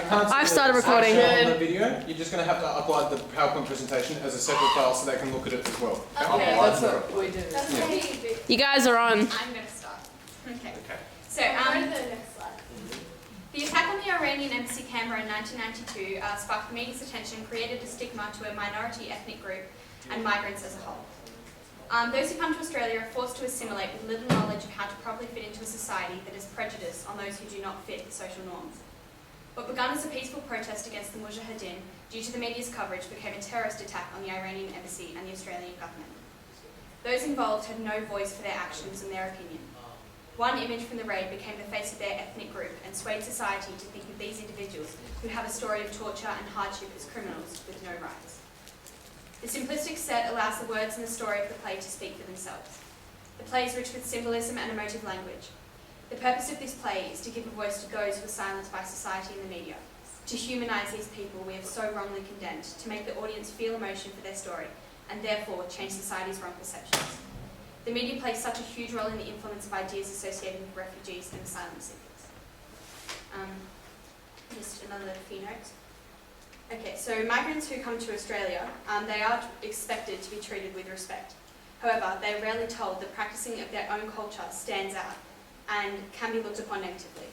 can't see I've the started recording. caption on the video. You're just going to have to upload the PowerPoint presentation as a separate file so they can look at it as well. Okay, That's what we do. that's Yeah. what we do. You guys are on. I'm going to start. Okay. Okay. So, Go to the next slide. the attack on the Iranian embassy Canberra in 1992 sparked the media's attention, created a stigma to a minority ethnic group and migrants as a whole. Those who come to Australia are forced to assimilate with little knowledge of how to properly fit into a society that is prejudiced on those who do not fit the social norms. What began as a peaceful protest against the Mujahideen due to the media's coverage became a terrorist attack on the Iranian embassy and the Australian government. Those involved had no voice for their actions and their opinion. One image from the raid became the face of their ethnic group and swayed society to think of these individuals who have a story of torture and hardship as criminals with no rights. The simplistic set allows the words in the story of the play to speak for themselves. The play is rich with symbolism and emotive language. The purpose of this play is to give a voice to those who are silenced by society and the media, to humanise these people we have so wrongly condemned, to make the audience feel emotion for their story, and therefore change society's wrong perceptions. The media plays such a huge role in the influence of ideas associated with refugees and asylum seekers. Just another few notes. Okay, so migrants who come to Australia, they are expected to be treated with respect. However, they are rarely told that practicing of their own culture stands out and can be looked upon negatively.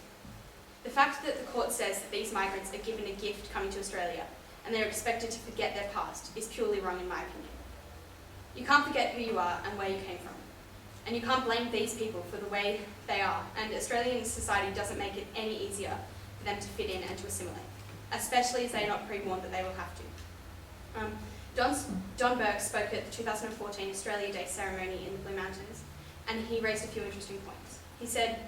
The fact that the court says that these migrants are given a gift coming to Australia and they're expected to forget their past is purely wrong in my opinion. You can't forget who you are and where you came from. And you can't blame these people for the way they are, and Australian society doesn't make it any easier for them to fit in and to assimilate, especially as they are not pre-warned that they will have to. John Burke spoke at the 2014 Australia Day ceremony in the Blue Mountains, and he raised a few interesting points. He said,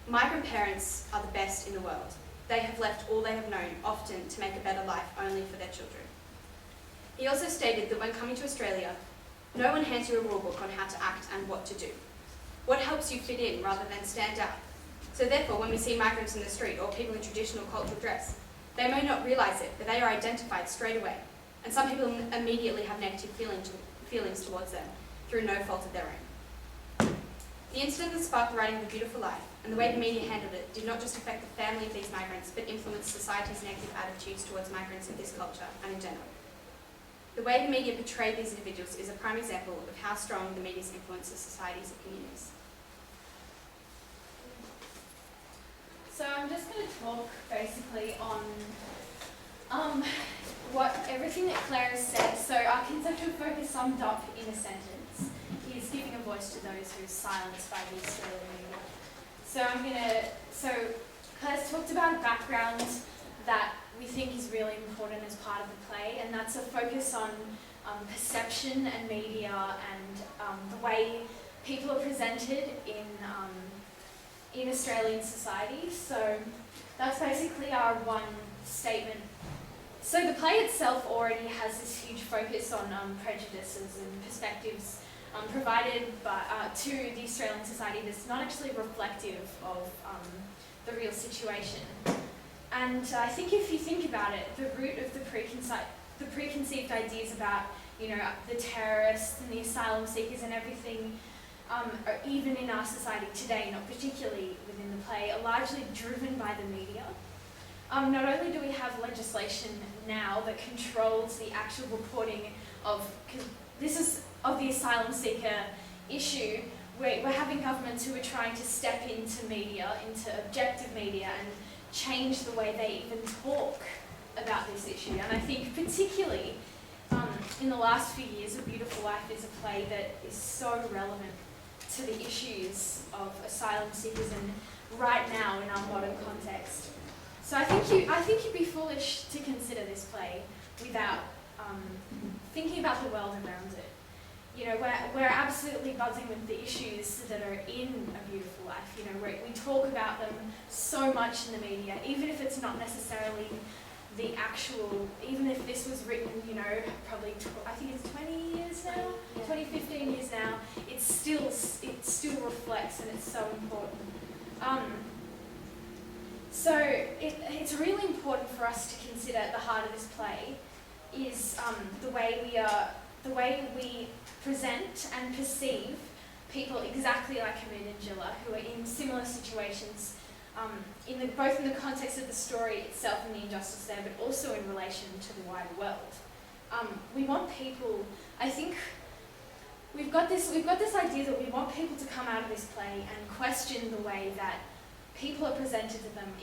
"Migrant parents are the best in the world. They have left all they have known, often to make a better life only for their children." He also stated that when coming to Australia, no one hands you a rule book on how to act and what to do. What helps you fit in rather than stand out? So therefore, when we see migrants in the street or people in traditional cultural dress, they may not realise it, but they are identified straight away. And some people immediately have negative feelings towards them through no fault of their own. The incident that sparked the writing of A Beautiful Life and the way the media handled it did not just affect the family of these migrants, but influenced society's negative attitudes towards migrants of this culture and in general. The way the media portrayed these individuals is a prime example of how strong the media's influence of society's opinion is. So I'm just going to talk basically on everything that Clare has said. So our conceptual focus summed up in a sentence is giving a voice to those who are silenced by the Australian media. So Claire's talked about a background that we think is really important as part of the play, and that's a focus on perception and media and the way people are presented in Australian society. So that's basically our one statement. So the play itself already has this huge focus on prejudices and perspectives provided to the Australian society that's not actually reflective of the real situation. And I think if you think about it, the root of the preconceived ideas about, the terrorists and the asylum seekers and everything, are even in our society today, not particularly within the play, are largely driven by the media. Not only do we have legislation now that controls the actual reporting of the asylum seeker issue, we're having governments who are trying to step into media, into objective media, and change the way they even talk about this issue. And I think particularly in the last few years, A Beautiful Life is a play that is so relevant to the issues of asylum seekers and right now in our modern context. So I think you'd be foolish to consider this play without thinking about the world around it. We're absolutely buzzing with the issues that are in A Beautiful Life. We talk about them so much in the media, even if it's not necessarily the actual, even if this was written, probably, I think it's 20 years now, 15 years now, it still reflects, and it's so important. So it's really important for us to consider at the heart of this play is the way we present and perceive people exactly like Hamid and Jilla, who are in similar situations both in the context of the story itself and the injustice there, but also in relation to the wider world. We want people, I think, we've got this idea that we want people to come out of this play and question the way that people are presented to them,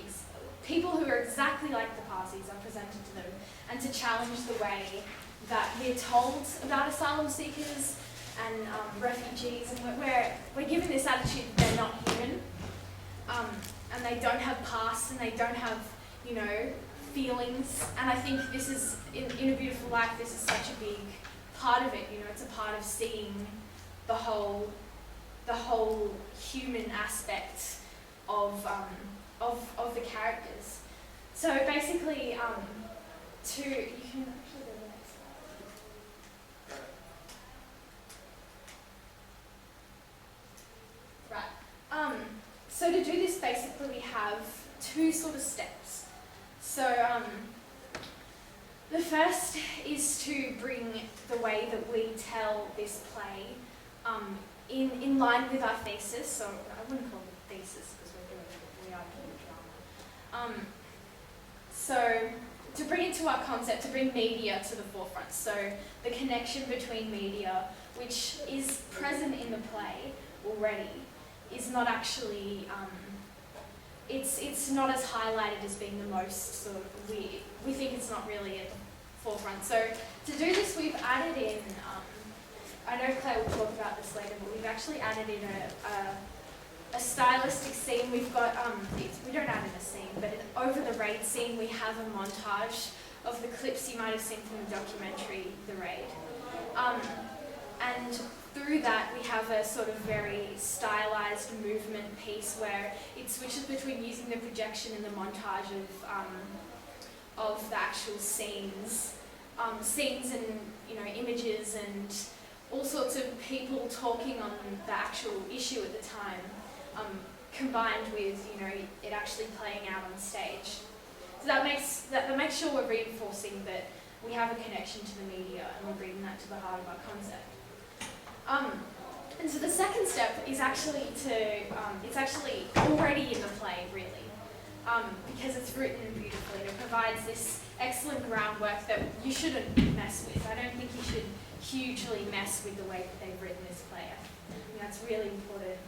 people who are exactly like the Parsis are presented to them, and to challenge the way that we're told about asylum seekers and refugees, and we're given this attitude that they're not human, and they don't have past, and they don't have, feelings. And I think this is, in A Beautiful Life, this is such a big part of it. It's a part of seeing the whole human aspect of the characters. So basically, you can actually go to the next slide. Right. So to do this, basically, we have two sort of steps. So the first is to bring the way that we tell this play in line with our thesis. So I wouldn't call it thesis because we are doing drama. So to bring it to our concept, to bring media to the forefront. So the connection between media, which is present in the play already, is not actually, it's not as highlighted as being the most sort of, we think it's not really at the forefront. So to do this, we've added in, I know Clare will talk about this later, but we've actually added in a stylistic scene. We've got, we don't add in a scene, but over the raid scene, we have a montage of the clips you might have seen from the documentary, The Raid. And through that, we have a sort of very stylized movement piece where it switches between using the projection and the montage of the actual scenes and images and all sorts of people talking on the actual issue at the time, combined with it actually playing out on stage. So that makes sure we're reinforcing that we have a connection to the media and we're bringing that to the heart of our concept. And so the second step is actually it's actually already in the play, really, because it's written beautifully. It provides this excellent groundwork that you shouldn't mess with. I don't think you should hugely mess with the way that they've written this play. I think that's really important.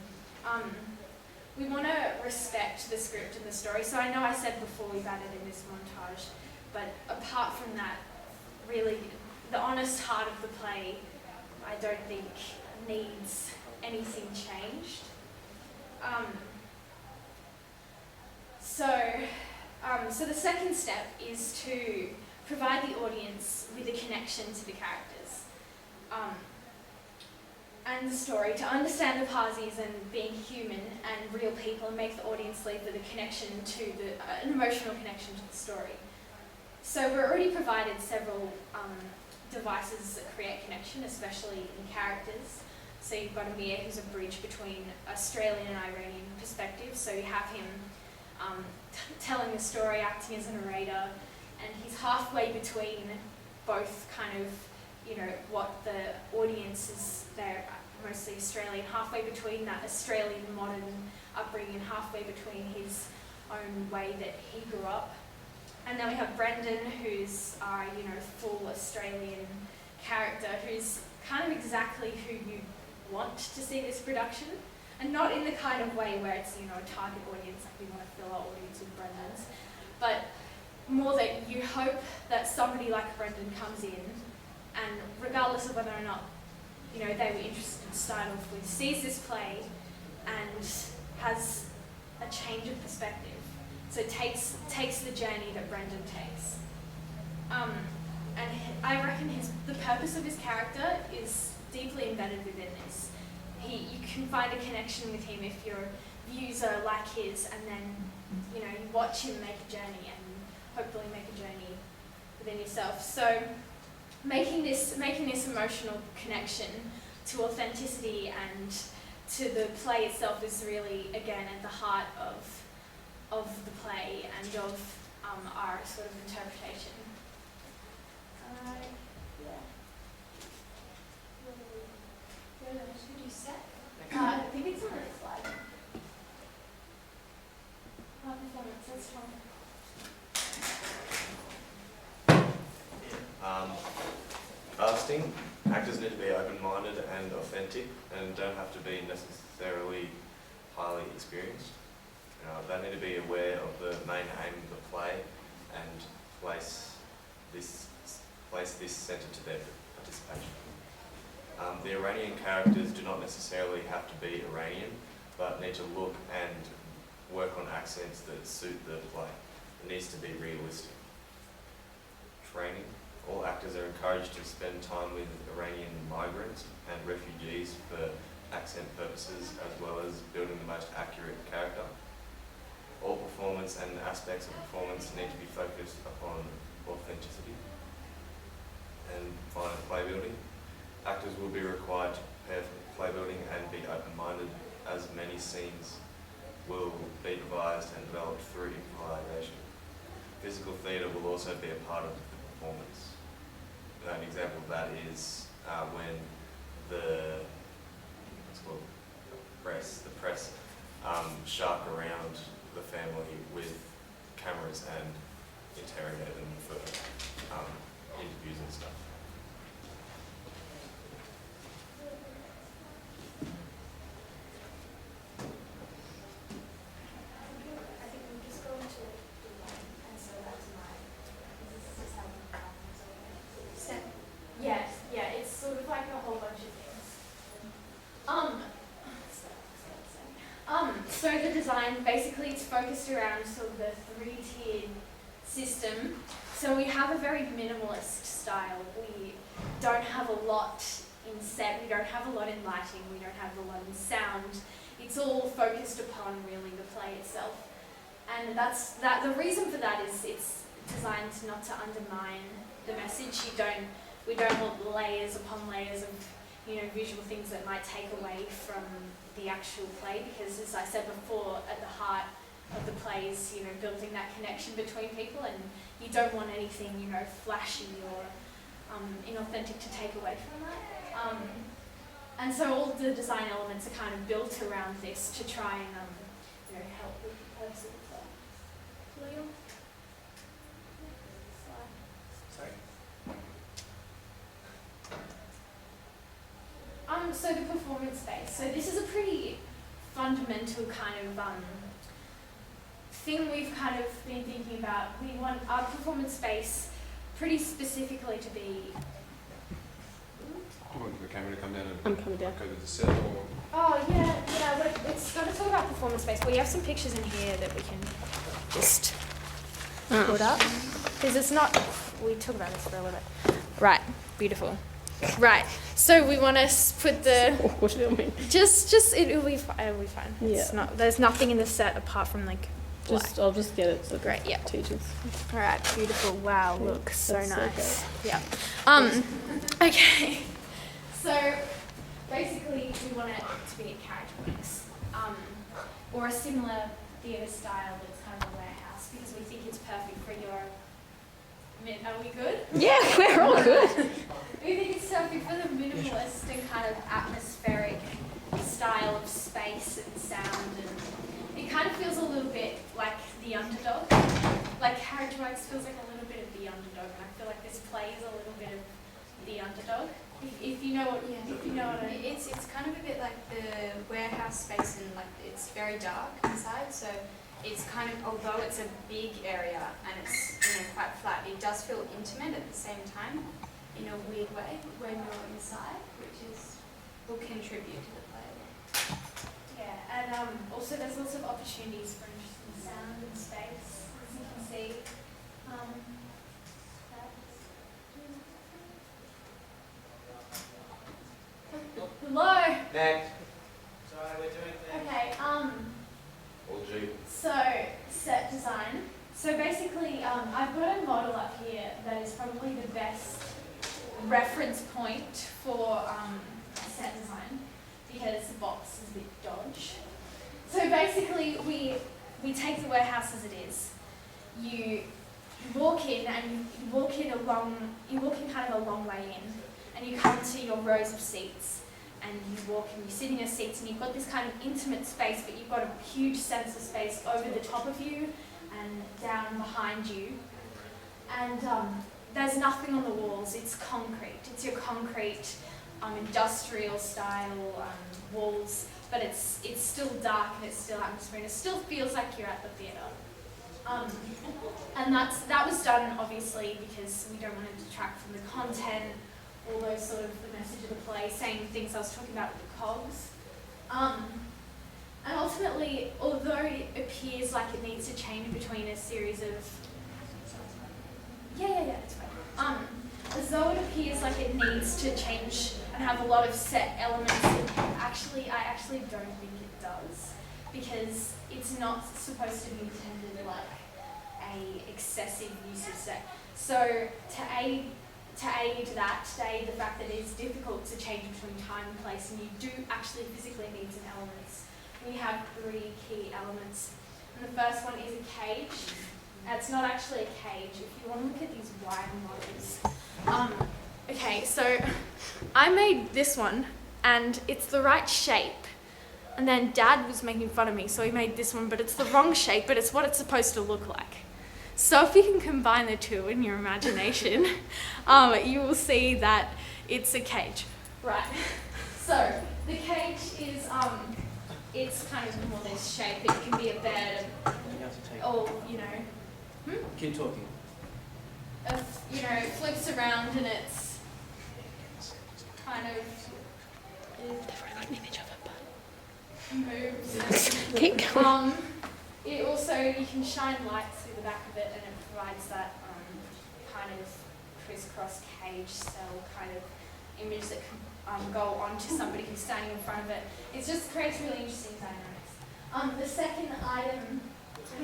We want to respect the script and the story. So I know I said before we've added in this montage, but apart from that, really, the honest heart of the play, I don't think needs anything changed. So the second step is to provide the audience with a connection to the characters and the story, to understand the Parsis and being human and real people, and make the audience leave with a connection to an emotional connection to the story. So we're already provided several devices that create connection, especially in characters. So you've got Amir, who's a bridge between Australian and Iranian perspectives. So you have him telling the story, acting as a narrator, and he's halfway between both kind of, what the audience is, they're mostly Australian, halfway between that Australian modern upbringing, halfway between his own way that he grew up. And then we have Brendan, who's our, full Australian character, who's kind of exactly who you want to see this production, and not in the kind of way where it's, a target audience, like we want to fill our audience with Brendans, but more that you hope that somebody like Brendan comes in, and regardless of whether or not, they were interested to start off with, sees this play and has a change of perspective. So it takes the journey that Brendan takes. And I reckon the purpose of his character is deeply embedded within this. You can find a connection with him if your views are like his, and then you watch him make a journey and hopefully make a journey within yourself. So making this emotional connection to authenticity and to the play itself is really, again, at the heart of the play and of our sort of interpretation. Should you set? I think it's on the next slide. performance. That's fun. Casting, actors need to be open-minded and authentic and don't have to be necessarily highly experienced. They need to be aware of the main aim of the play and place this centre to their participation. The Iranian characters do not necessarily have to be Iranian, but need to look and work on accents that suit the play. It needs to be realistic. Training. All actors are encouraged to spend time with Iranian migrants and refugees for accent purposes, as well as building the most accurate character. All performance and aspects of performance need to be focused upon authenticity. And finally, play building. Actors will be required to prepare for play building and be open-minded, as many scenes will be devised and developed through improvisation. Physical theatre will also be a part of the performance. An example of that is when the press shark around the family with cameras and interrogate them for interviews and stuff. I think we'll just go into design and so that's mine. This is just how we Step. Yeah, it's sort of like a whole bunch of things. So the design, basically it's focused around sort of the 3-tiered system. So we have a very minimalist style. We don't have a lot in set, we don't have a lot in lighting, we don't have a lot in sound. It's all focused upon really the play itself. And the reason for that is it's designed not to undermine the message. We don't want layers upon layers of visual things that might take away from the actual play, because as I said before, at the heart of the play is building that connection between people, and you don't want anything flashy or inauthentic to take away from that. And so all the design elements are kind of built around this to try and help with the purpose of the play. Leo? Sorry. So the performance space. So this is a pretty fundamental kind of thing we've kind of been thinking about. We want our performance space pretty specifically to be. Do you want the camera to come down and I'm coming down. go to the set, or? Oh yeah. But it's got to talk about performance space. We have some pictures in here that we can just put up, because it's not. We talk about this for a little bit. Right. Beautiful. Right. So we want to put the. What do you mean? Just it'll be fine. It'll be fine. It's Yeah. not. There's nothing in the set apart from like. Black. I'll just get it to the Great, yeah. teachers. All right, beautiful. Wow, Yeah, look, so that's so nice. Yeah. Okay. So basically, we want it to be a character works, or a similar theatre style that's kind of a warehouse, because we think it's perfect for your. Are we good? Yeah, we're all good. We think it's perfect for the minimalist and kind of atmospheric style of space and sound, and it kind of feels a little bit like the underdog. Like Character Works feels like a little bit of the underdog, and I feel like this play is a little bit of the underdog. If you know what, if you know what I mean. It's kind of a bit like the warehouse space, and like it's very dark inside, so it's kind of, although it's a big area and it's quite flat, it does feel intimate at the same time in a weird way when you're inside, which will contribute to the play. Yeah, and also there's lots of opportunities for interesting sound and space, as you can see. Hello. Next. Sorry, we're doing things. Okay. All G. So set design. So basically, I've got a model up here that is probably the best reference point for set design, because the box is a bit dodge. So basically, we take the warehouse as it is. You walk in and you walk in kind of a long way in, and you come to your rows of seats. and you walk and you sit in your seats and you've got this kind of intimate space, but you've got a huge sense of space over the top of you and down behind you. And there's nothing on the walls, it's concrete. It's your concrete industrial style walls, but it's still dark and it's still atmosphere and it still feels like you're at the theatre. And that was done obviously because we don't want to detract from the content, all those sort of the message of the play, same things I was talking about with the cogs. And ultimately, although it appears like it needs to change between a series of it's fine. As though it appears like it needs to change and have a lot of set elements, I actually don't think it does, because it's not supposed to be intended like a excessive use of set. So to aid the fact that it's difficult to change between time and place, and you do actually physically need some elements, we have 3 key elements. And the first one is a cage. It's not actually a cage. If you want to look at these wide models. Okay, so I made this one, and it's the right shape. And then Dad was making fun of me, so he made this one, but it's the wrong shape, but it's what it's supposed to look like. So if you can combine the two in your imagination, you will see that it's a cage. Right. So the cage is, it's kind of more this shape. It can be a bed, or, you know. Keep talking. You know, it flips around and it's kind of moves. Keep going. It also, you can shine lights through the back of it and it provides that kind of crisscross cage cell kind of image that can go onto somebody who's standing in front of it. It just creates really interesting dynamics. The second item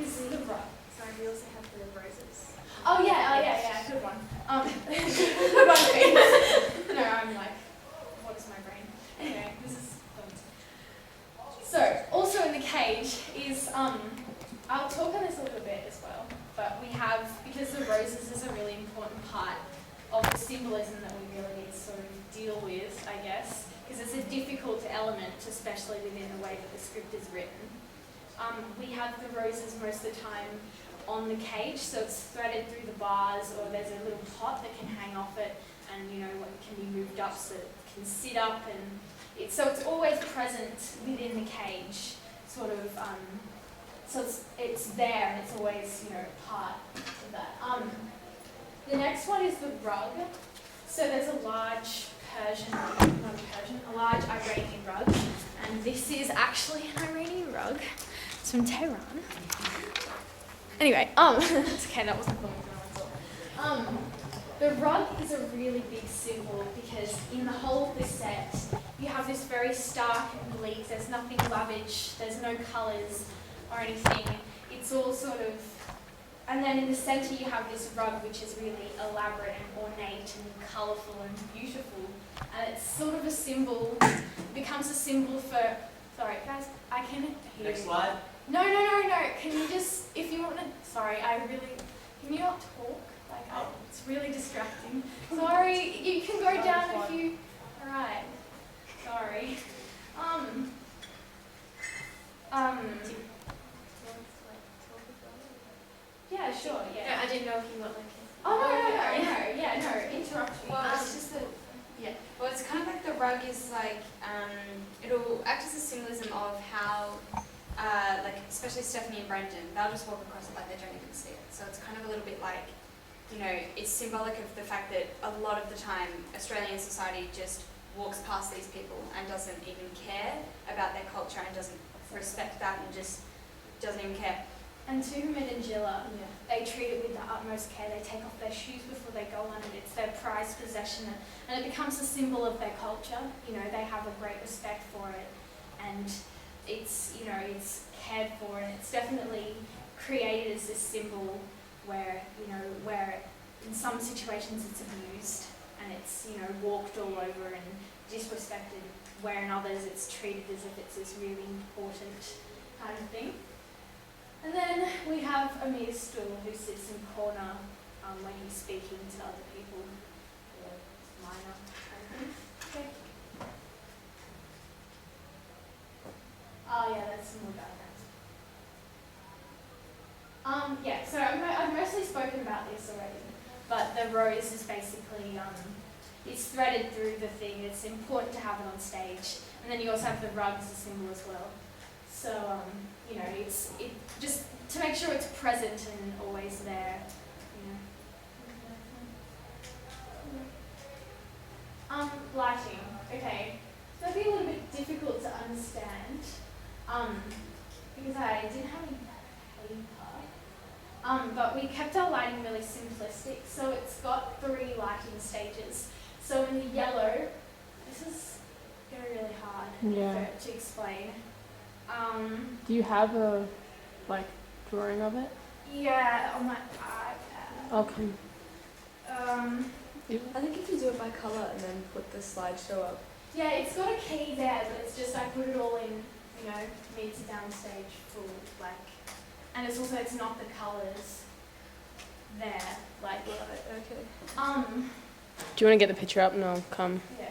is the rug. Sorry, we also have the roses. Oh yeah, good one. Good one, Phoebe. No, I'm like, what is my brain? Anyway, this is fun. So, also in the cage is, I'll talk on this a little bit as well, but we have, because the roses is a really important part of the symbolism that we really need to sort of deal with, I guess, because it's a difficult element, especially within the way that the script is written. We have the roses most of the time on the cage, so it's threaded through the bars, or there's a little pot that can hang off it, and you know, it can be moved up so it can sit up, and so it's always present within the cage, sort of. So it's there, and it's always, you know, part of that. The next one is the rug. So there's a large a large Iranian rug, and this is actually an Iranian rug. It's from Tehran. Anyway, it's okay, that wasn't cool. The rug is a really big symbol because in the whole of the set, you have this very stark and bleak. There's nothing lavish. There's no colours or anything. It's all sort of, and then in the centre you have this rug which is really elaborate and ornate and colourful and beautiful, and it's sort of a symbol, it becomes a symbol for, sorry guys, I can hear you. Next slide. No, can you just, if you want to, sorry, can you not talk? Like, it's really distracting. Sorry, you can go down if you, alright, sorry. Yeah, sure, yeah. No, I didn't know if you want like. Oh, no, interrupt me. Well, it's just that. Yeah. Well, it's kind of like the rug is like it'll act as a symbolism of how like especially Stephanie and Brendan, they'll just walk across it like they don't even see it. So it's kind of a little bit like, you know, it's symbolic of the fact that a lot of the time Australian society just walks past these people and doesn't even care about their culture and doesn't respect that and just doesn't even care. And Tuhumid and Jilla, they treat it with the utmost care. They take off their shoes before they go on it. It's their prized possession, and it becomes a symbol of their culture. You know, they have a great respect for it, and it's, you know, it's cared for, and it's definitely created as this symbol where, you know, where in some situations it's abused and it's, you know, walked all over and disrespected, where in others it's treated as if it's this really important kind of thing. And then we have Amir's stool, who sits in the corner when he's speaking to other people, or minor. Okay. but the rose is basically, it's threaded through the thing. It's important to have it on stage. And then you also have the rug as a symbol as well. So, you know, it's just to make sure it's present and always there, you know. Lighting. Okay. So that'd be a little bit difficult to understand, because I didn't have any paper. But we kept our lighting really simplistic. So it's got 3 lighting stages. So in the yellow, this is going to be really hard to explain. Do you have a drawing of it? Yeah, on my iPad. Okay. I think if you do it by colour and then put the slideshow up. Yeah, it's got a key there, but it's just I put it all in, you know, mid to downstage full, and it's also, it's not the colours there, Right, okay. Do you want to get the picture up and I'll come? Yeah,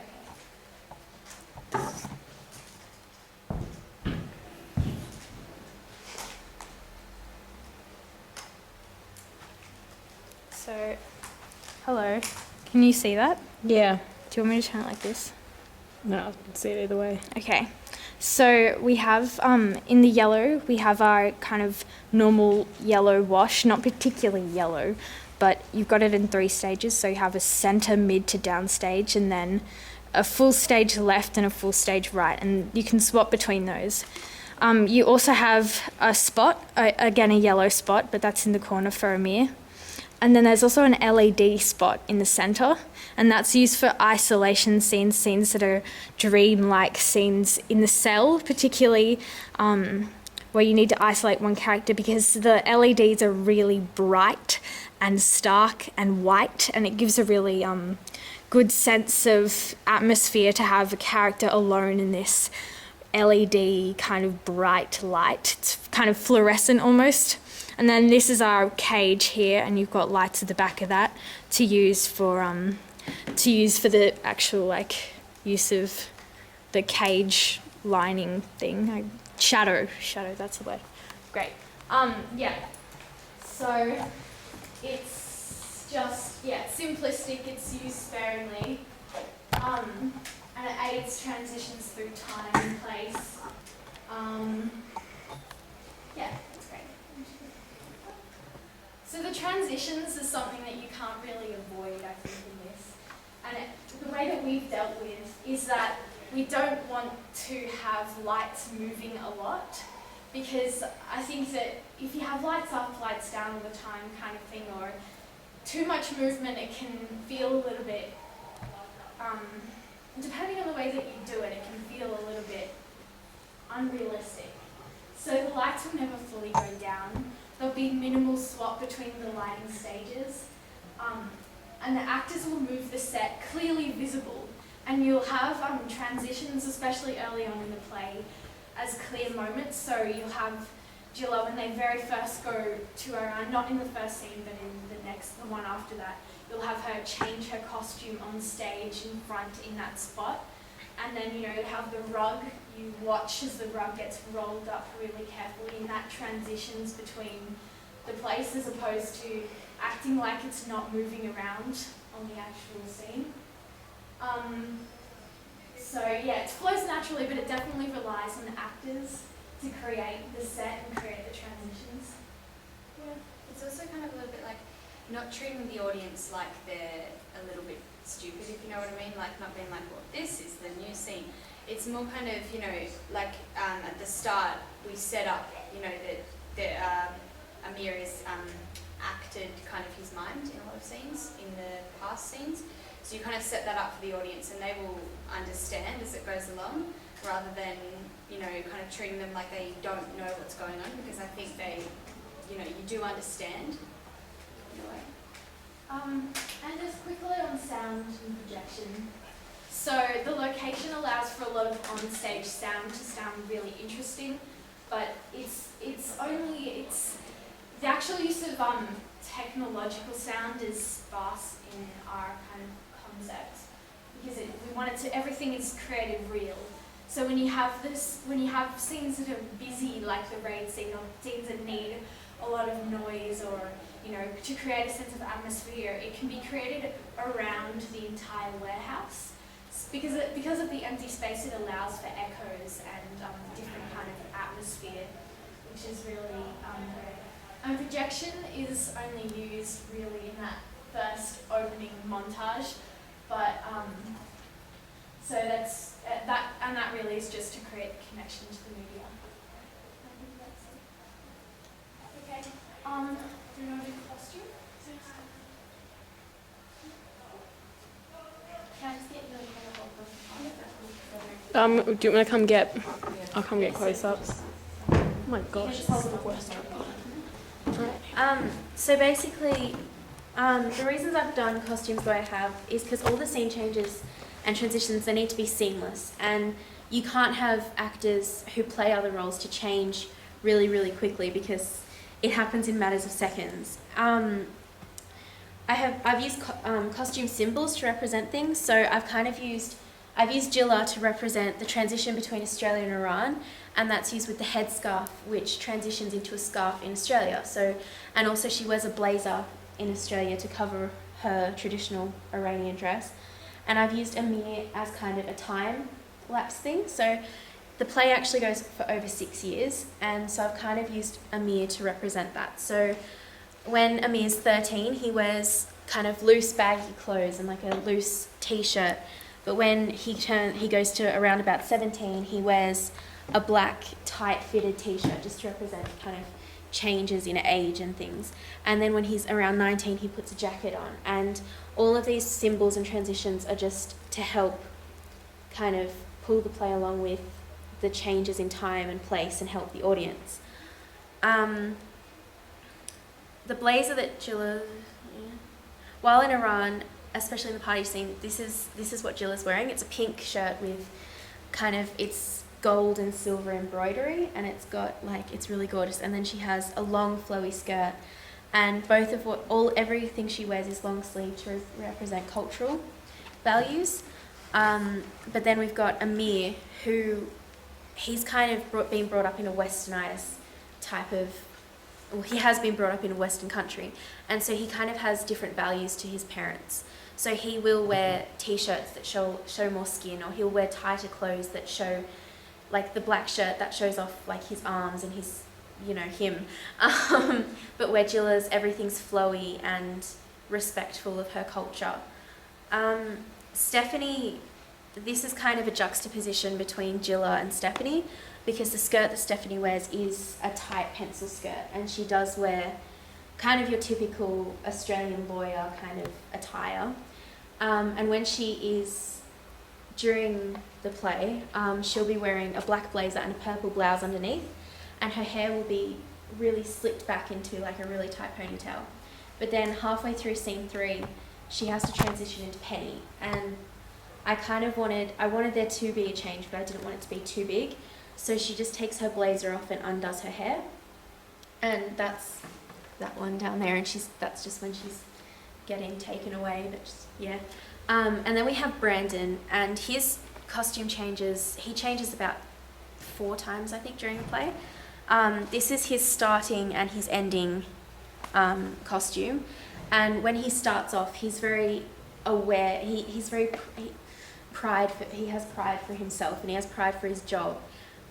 So, hello, can you see that? Yeah. Do you want me to turn it like this? No, I can see it either way. Okay, so we have, in the yellow, we have our kind of normal yellow wash, not particularly yellow, but you've got it in 3 stages. So you have a centre, mid to down stage, and then a full stage left and a full stage right, and you can swap between those. You also have a spot, again a yellow spot, but that's in the corner for a mirror. And then there's also an LED spot in the centre, and that's used for isolation scenes, scenes that are dream-like scenes in the cell, particularly where you need to isolate one character, because the LEDs are really bright and stark and white, and it gives a really good sense of atmosphere to have a character alone in this LED kind of bright light. It's kind of fluorescent almost. And then this is our cage here, and you've got lights at the back of that to use for the actual use of the cage lining thing. Shadow, that's the word. Great. Yeah. So it's just it's simplistic. It's used sparingly, and it aids transitions through time and place. Yeah. So the transitions is something that you can't really avoid, I think, in this. And the way that we've dealt with is that we don't want to have lights moving a lot, because I think that if you have lights up, lights down all the time kind of thing, or too much movement, it can feel a little bit, depending on the way that you do it, it can feel a little bit unrealistic. So the lights will never fully go down. There'll be minimal swap between the lighting stages, and the actors will move the set clearly visible, and you'll have transitions, especially early on in the play, as clear moments. So you'll have Gilla, when they very first go to around, not in the first scene, but in the one after that, you'll have her change her costume on stage in front in that spot. And then, you have the rug, you watch as the rug gets rolled up really carefully, and that transitions between the place as opposed to acting like it's not moving around on the actual scene. It flows naturally, but it definitely relies on the actors to create the set and create the transitions. Yeah. It's also kind of a little bit like not treating the audience like they're a little bit stupid, if you know what I mean, like not being like, well, this is the new scene. It's more kind of, at the start we set up, that Amir is acted kind of his mind in a lot of scenes, in the past scenes. So you kind of set that up for the audience, and they will understand as it goes along, rather than, kind of treating them like they don't know what's going on, because I think they, you do understand in a way. And just quickly on sound and projection. So the location allows for a lot of on-stage sound to sound really interesting, but the actual use of technological sound is sparse in our kind of concept, because we want it to, everything is created real. So when you have scenes that are busy, like the raid scene, or scenes that need a lot of noise, or to create a sense of atmosphere, it can be created around the entire warehouse. Because of the empty space, it allows for echoes and different kind of atmosphere, which is really and projection is only used really in that first opening montage, but so that's that really is just to create a connection to the media. I think that's it. Okay. Do you want to do costume? Can I just get you a kind of Do you want me to come get? I'll come get close-ups. Oh my gosh, this is the worst. So basically, the reasons I've done costumes the way I have is because all the scene changes and transitions, they need to be seamless, and you can't have actors who play other roles to change really, really quickly because it happens in matters of seconds. I've used costume symbols to represent things, so I've used Jilla to represent the transition between Australia and Iran, and that's used with the headscarf, which transitions into a scarf in Australia. So, and also she wears a blazer in Australia to cover her traditional Iranian dress. And I've used Amir as kind of a time lapse thing. So the play actually goes for over 6 years, and so I've kind of used Amir to represent that. So when Amir's 13, he wears kind of loose baggy clothes and like a loose t-shirt. But when he goes to around about 17, he wears a black tight-fitted t-shirt just to represent kind of changes in age and things. And then when he's around 19, he puts a jacket on. And all of these symbols and transitions are just to help kind of pull the play along with the changes in time and place and help the audience. The blazer that Jilla, while in Iran, especially in the party scene, this is what Jilla's wearing. It's a pink shirt with kind of, it's gold and silver embroidery, and it's got like, it's really gorgeous. And then she has a long flowy skirt, and everything she wears is long sleeve to represent cultural values. But then we've got Amir, who he's kind of been brought up in a westernized type of, well, he has been brought up in a Western country, and so he kind of has different values to his parents. So he will wear t-shirts that show more skin, or he'll wear tighter clothes that show, like the black shirt that shows off like his arms and his, him. But where Jilla's, everything's flowy and respectful of her culture. Stephanie, this is kind of a juxtaposition between Jilla and Stephanie, because the skirt that Stephanie wears is a tight pencil skirt, and she does wear kind of your typical Australian lawyer kind of attire. And when she is, during the play, she'll be wearing a black blazer and a purple blouse underneath, and her hair will be really slicked back into like a really tight ponytail. But then halfway through scene 3, she has to transition into Penny, and I wanted there to be a change, but I didn't want it to be too big. So she just takes her blazer off and undoes her hair, and that's that one down there, and that's just when she's getting taken away. But and then we have Brandon, and his costume changes. He changes about 4 times, I think, during the play. This is his starting and his ending costume, and when he starts off, he's very aware. He has pride for himself, and he has pride for his job.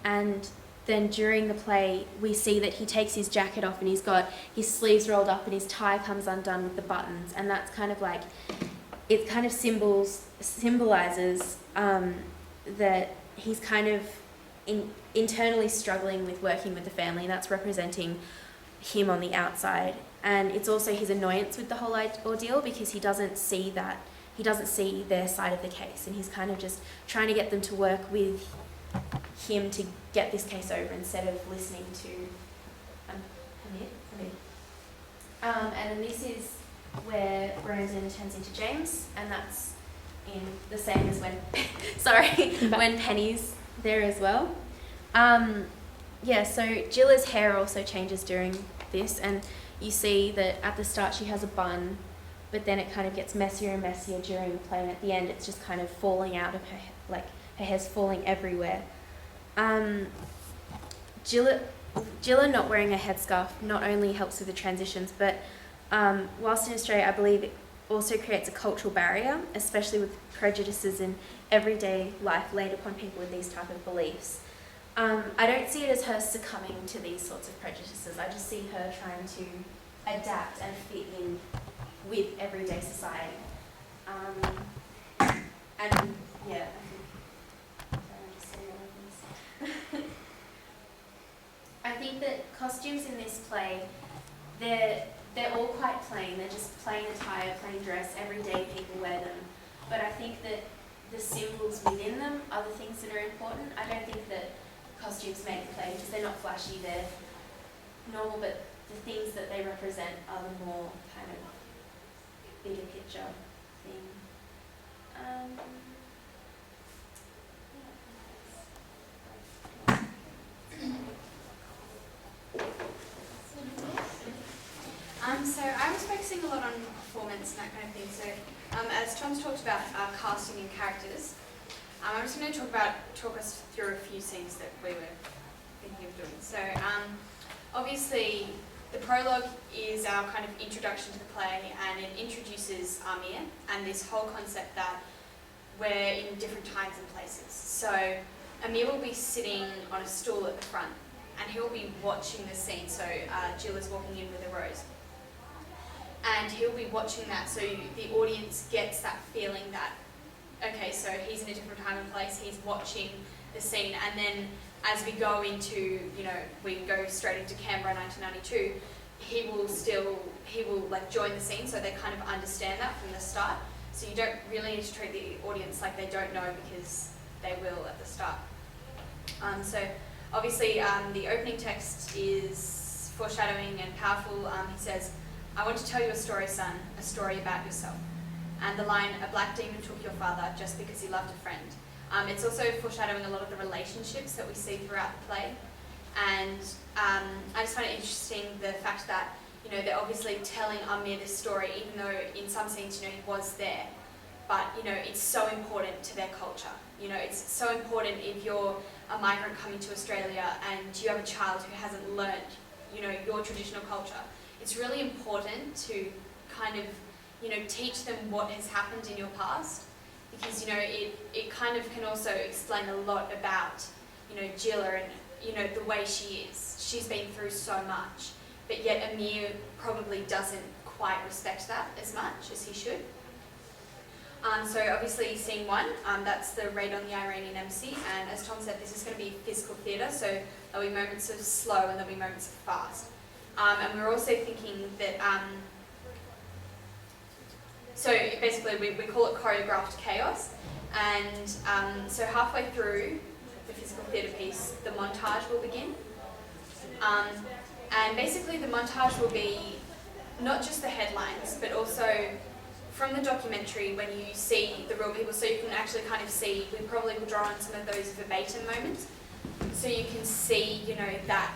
And then during the play, we see that he takes his jacket off, and he's got his sleeves rolled up, and his tie comes undone with the buttons, and that's kind of like, it kind of symbolizes that he's kind of internally struggling with working with the family, and that's representing him on the outside. And it's also his annoyance with the whole ordeal, because he doesn't see their side of the case, and he's kind of just trying to get them to work with him to get this case over instead of listening to Hamid. And then this is where Brandon turns into James, and that's in the same as when when Penny's there as well. So Jilla's hair also changes during this, and you see that at the start she has a bun, but then it kind of gets messier and messier during the play, and at the end it's just kind of falling out of her, like her hair's falling everywhere. Jilla not wearing a headscarf not only helps with the transitions, but Whilst in Australia, I believe it also creates a cultural barrier, especially with prejudices in everyday life laid upon people with these type of beliefs. I don't see it as her succumbing to these sorts of prejudices. I just see her trying to adapt and fit in with everyday society. And yeah, I think that costumes in this play, they're all quite plain. They're just plain attire, plain dress. Everyday people wear them. But I think that the symbols within them are the things that are important. I don't think that costumes make the play because they're not flashy. They're normal, but the things that they represent are the more kind of bigger picture thing. So I was focusing a lot on performance and that kind of thing. So as Tom's talked about casting and characters, I'm just going to talk us through a few scenes that we were thinking of doing. So obviously the prologue is our kind of introduction to the play, and it introduces Amir and this whole concept that we're in different times and places. So Amir will be sitting on a stool at the front and he'll be watching the scene. So Jill is walking in with a rose. And he'll be watching that, so the audience gets that feeling that, okay, so he's in a different time and place, he's watching the scene, and then as we go into, we go straight into Canberra 1992, he will like join the scene, so they kind of understand that from the start. So you don't really need to treat the audience like they don't know, because they will at the start. So obviously the opening text is foreshadowing and powerful. He says, "I want to tell you a story, son, a story about yourself." And the line, "A black demon took your father just because he loved a friend." It's also foreshadowing a lot of the relationships that we see throughout the play. And I just find it interesting the fact that, they're obviously telling Amir this story, even though in some scenes, he was there. But, it's so important to their culture. It's so important if you're a migrant coming to Australia and you have a child who hasn't learned, your traditional culture. It's really important to kind of, teach them what has happened in your past, because, it kind of can also explain a lot about, Jilla and, the way she is. She's been through so much, but yet Amir probably doesn't quite respect that as much as he should. So obviously scene one, that's the raid on the Iranian embassy, and as Tom said, this is going to be physical theatre, so there'll be moments of slow and there'll be moments of fast. And we're also thinking that, so basically we call it choreographed chaos, and so halfway through the physical theatre piece, the montage will begin. And basically the montage will be not just the headlines, but also from the documentary when you see the real people, so you can actually kind of see, we probably will draw on some of those verbatim moments, so you can see, that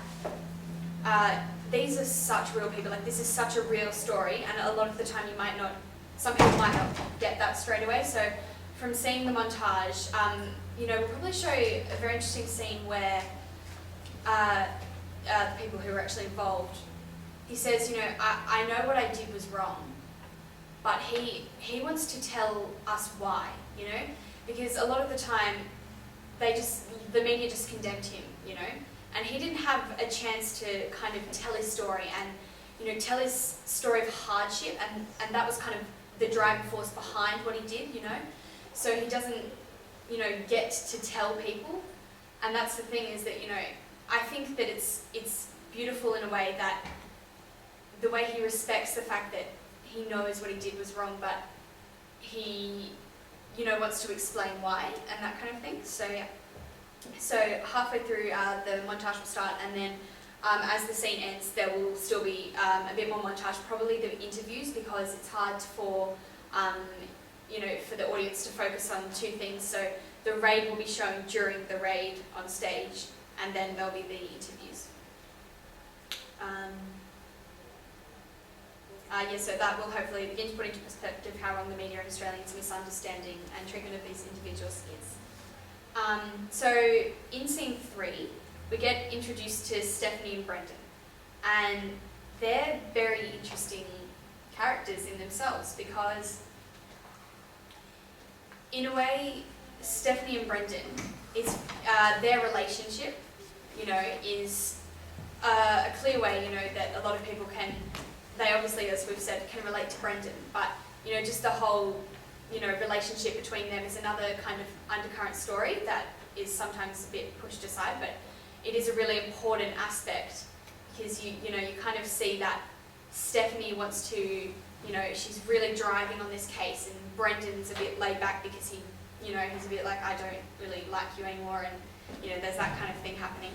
these are such real people, like this is such a real story, and a lot of the time some people might not get that straight away. So from seeing the montage, we'll probably show a very interesting scene where the people who were actually involved, he says, I know what I did was wrong, but he wants to tell us why, because a lot of the time the media just condemned him, and he didn't have a chance to kind of tell his story and, tell his story of hardship, and that was kind of the driving force behind what he did, so he doesn't, get to tell people. And that's the thing, is that, I think that it's beautiful in a way that the way he respects the fact that he knows what he did was wrong, but he, wants to explain why and that kind of thing. So yeah. So halfway through, the montage will start, and then as the scene ends, there will still be a bit more montage, probably the interviews, because it's hard for, for the audience to focus on two things. So the raid will be shown during the raid on stage, and then there'll be the interviews. So that will hopefully begin to put into perspective how wrong the media and Australians' misunderstanding and treatment of these individuals is. So in scene 3, we get introduced to Stephanie and Brendan, and they're very interesting characters in themselves, because in a way, Stephanie and Brendan, it's their relationship, you know, is a clear way, you know, that a lot of people can, they obviously, as we've said, can relate to Brendan, but, you know, just the whole, you know, relationship between them is another kind of undercurrent story that is sometimes a bit pushed aside, but it is a really important aspect, because you know, you kind of see that Stephanie wants to, you know, she's really driving on this case, and Brendan's a bit laid back because he, you know, he's a bit like, I don't really like you anymore, and, you know, there's that kind of thing happening.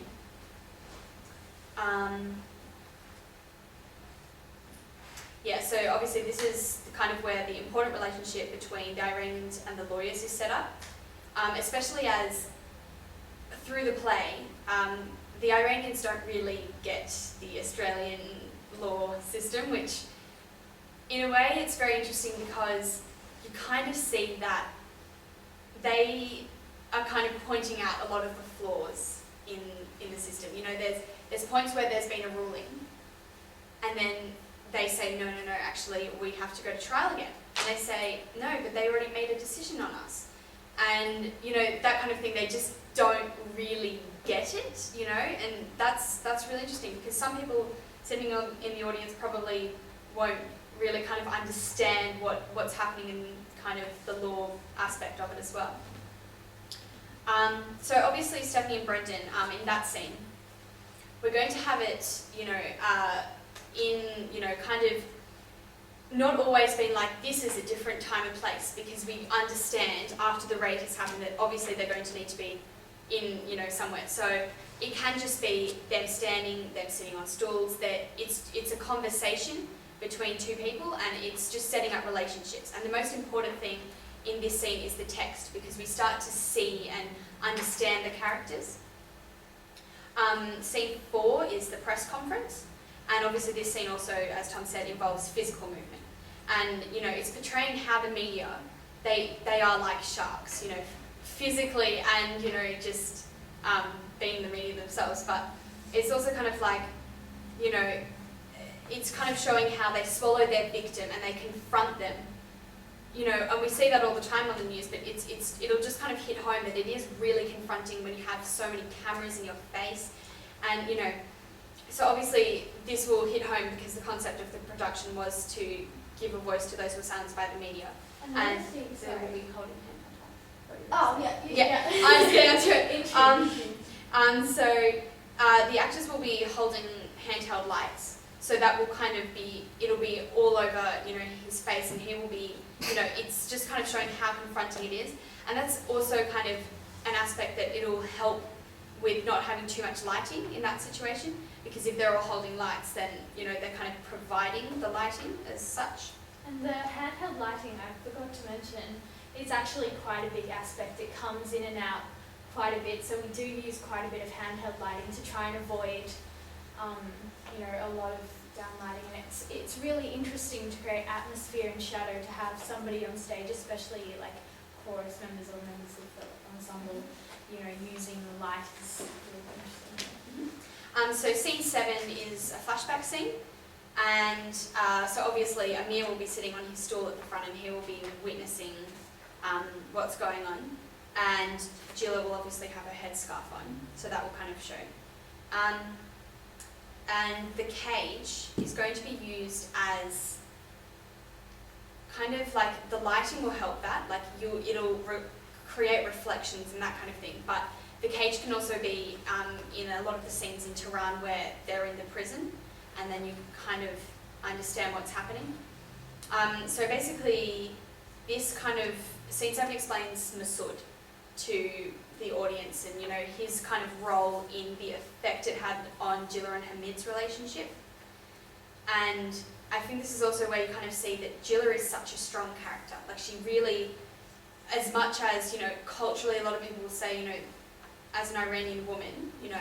Yeah, so obviously this is kind of where the important relationship between the Iranians and the lawyers is set up, especially as through the play, the Iranians don't really get the Australian law system, which in a way it's very interesting because you kind of see that they are kind of pointing out a lot of the flaws in the system. You know, there's points where there's been a ruling, and then they say, no, actually we have to go to trial again. And they say, no, but they already made a decision on us. And, you know, that kind of thing, they just don't really get it, you know, and that's really interesting, because some people sitting in the audience probably won't really kind of understand what's happening in kind of the law aspect of it as well. So obviously Stephanie and Brendan, in that scene, we're going to have it, you know, in, you know, kind of not always been like, this is a different time and place, because we understand after the raid has happened that obviously they're going to need to be in, you know, somewhere. So it can just be them standing, them sitting on stools, that it's a conversation between two people, and it's just setting up relationships. And the most important thing in this scene is the text, because we start to see and understand the characters. Scene 4 is the press conference, and obviously this scene also, as Tom said, involves physical movement. And, you know, it's portraying how the media, they are like sharks, you know, physically and, you know, just being the media themselves. But it's also kind of like, you know, it's kind of showing how they swallow their victim and they confront them. You know, and we see that all the time on the news, but it'll just kind of hit home that it is really confronting when you have so many cameras in your face. And, you know, so obviously this will hit home because the concept of the production was to give a voice to those who are silenced by the media. And they will be holding hand on time. I was getting onto it. So the actors will be holding handheld lights. So that will kind of be, it'll be all over, you know, his face, and he will be, you know, it's just kind of showing how confronting it is. And that's also kind of an aspect that it'll help with not having too much lighting in that situation, because if they're all holding lights, then, you know, they're kind of providing the lighting as such. And the handheld lighting, I forgot to mention, is actually quite a big aspect. It comes in and out quite a bit, so we do use quite a bit of handheld lighting to try and avoid you know, a lot of downlighting, and it's really interesting to create atmosphere and shadow, to have somebody on stage, especially like chorus members or members of the ensemble, you know, using the light is really interesting. So scene 7 is a flashback scene, and so obviously Amir will be sitting on his stool at the front, and he will be witnessing what's going on, and Gilla will obviously have her headscarf on, so that will kind of show. And the cage is going to be used as kind of like, the lighting will help that, like it'll create reflections and that kind of thing, but the cage can also be in a lot of the scenes in Tehran where they're in the prison, and then you kind of understand what's happening. So basically this kind of, scene 7 explains Masood to the audience, and, you know, his kind of role in the effect it had on Gilla and Hamid's relationship. And I think this is also where you kind of see that Gilla is such a strong character. Like, she really, as much as, you know, culturally a lot of people will say, you know, as an Iranian woman, you know,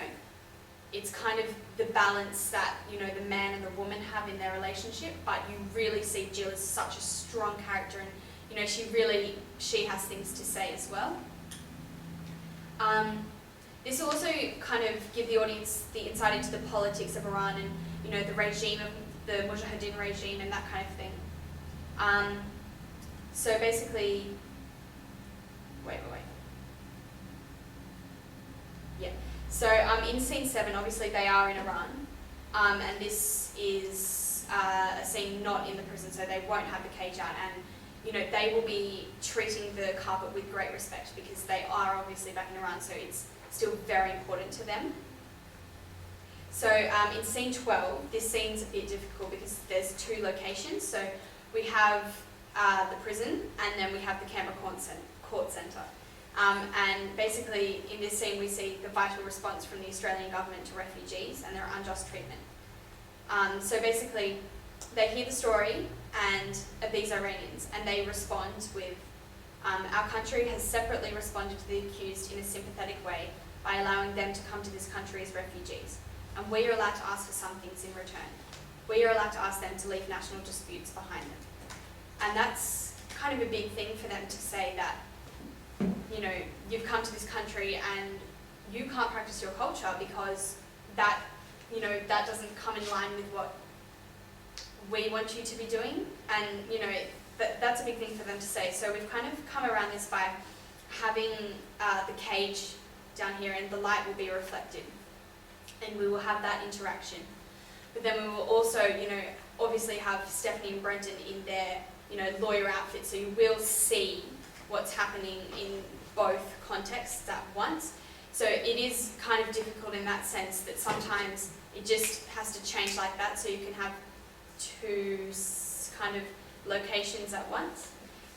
it's kind of the balance that, you know, the man and the woman have in their relationship, but you really see Jill as such a strong character, and, you know, she has things to say as well. This will also kind of give the audience the insight into the politics of Iran and, you know, the regime of the Mujahideen regime and that kind of thing. So basically, wait. Yeah. So in scene 7, obviously they are in Iran, and this is a scene not in the prison, so they won't have the cage out, and they will be treating the carpet with great respect because they are obviously back in Iran, so it's still very important to them. So in scene 12, this scene's a bit difficult because there's 2 locations. So we have the prison, and then we have the Canberra Court Centre. And basically in this scene we see the vital response from the Australian government to refugees and their unjust treatment. So basically they hear the story of these Iranians, and they respond with, our country has separately responded to the accused in a sympathetic way by allowing them to come to this country as refugees. And we are allowed to ask for some things in return. We are allowed to ask them to leave national disputes behind them. And that's kind of a big thing for them to say that, you've come to this country and you can't practice your culture because that doesn't come in line with what we want you to be doing. And, that's a big thing for them to say. So we've kind of come around this by having the cage down here, and the light will be reflected. And we will have that interaction. But then we will also, obviously have Stephanie and Brendan in their, lawyer outfits, so you will see what's happening in both contexts at once. So it is kind of difficult in that sense that sometimes it just has to change like that, so you can have 2 kind of locations at once.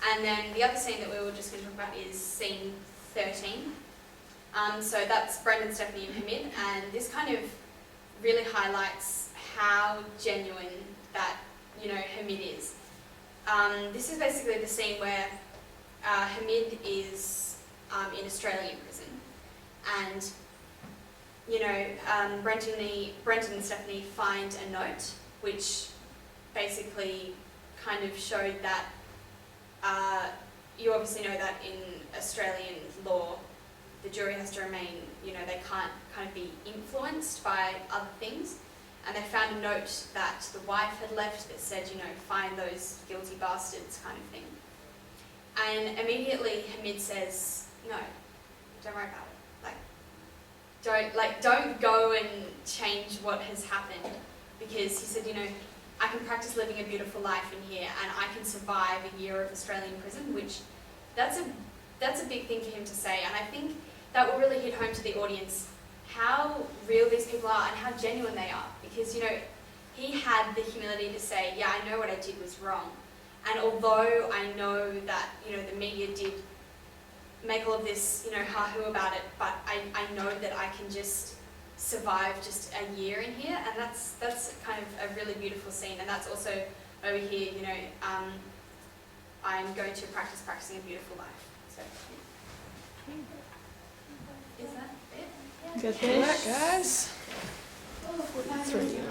And then the other scene that we were just going to talk about is scene 13. So that's Brendan, Stephanie and Hamid, and this kind of really highlights how genuine that, Hamid is. This is basically the scene where Hamid is in Australian prison, and Brendan and Stephanie find a note which basically kind of showed that you obviously know that in Australian law the jury has to remain, they can't kind of be influenced by other things. And they found a note that the wife had left that said, find those guilty bastards kind of thing. And immediately Hamid says, no, don't worry about it. Don't go and change what has happened, because he said, I can practice living a beautiful life in here, and I can survive a year of Australian prison, which that's a big thing for him to say. And I think that will really hit home to the audience how real these people are and how genuine they are, because he had the humility to say, yeah, I know what I did was wrong, and although I know that the media did make all of this ha-hoo about it, but I know that I can just survive just a year in here. And that's kind of a really beautiful scene. And that's also over here, I'm going to practicing a beautiful life. So is that it? Good Good fish. guys. Oh, 43.